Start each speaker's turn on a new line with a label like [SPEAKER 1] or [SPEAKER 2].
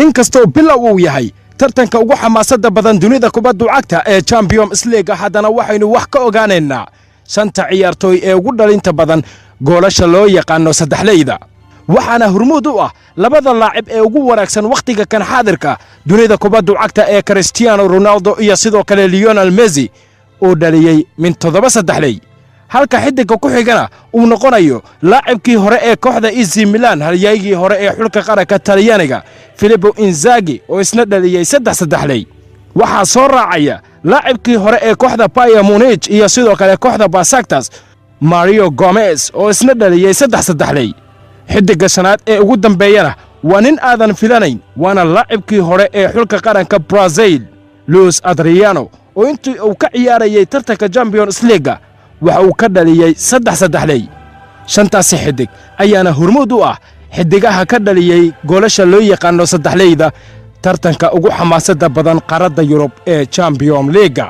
[SPEAKER 1] inkastoo bilow uu yahay tartanka ugu xamaasadda badan dunida kubadda cagta ee Champions League haddana waxaynu wax ka ogaanaynaa shanta ciyaartooy ee ugu dhalinta badan goolasha loo yaqaan saddexleyda waxaana hormuud u ah labada laacib ee ugu wanaagsan waqtiga kan xaadirka dunida kubadda cagta ee Cristiano Ronaldo iyo sidoo kale Lionel Messi oo dhaliyay min 7 saddexley halka xidiga ku xigana uu noqonayo laacibkii hore ee kooxda AC Milan halyaygii hore ee xulka qaranka Talyaaniga Filippo Inzaghi oo isna dhaliyay 3 saddexley waxa soo raacaya laacibkii hore ee kooxda Bayern Munich iyo sidoo kale kooxda Besiktas Mario Gomez oo isna dhaliyay 3 saddexley xidiga shanaad ee ugu dambeeyana waa nin aadan filanayn waana laacibkii hore ee xulka qaranka Brazil Luis Adriano oo intii uu ka ciyaarayay tartanka Champions League waxa uu ka dhaliyay 3 saddexley shantaas xidig ayaana hormuud u ah xidigaha ka dhaliyay goolasha loo yaqaan saddexleyda tartanka ugu xamaasadda badan qaarada Yurub ee Champions League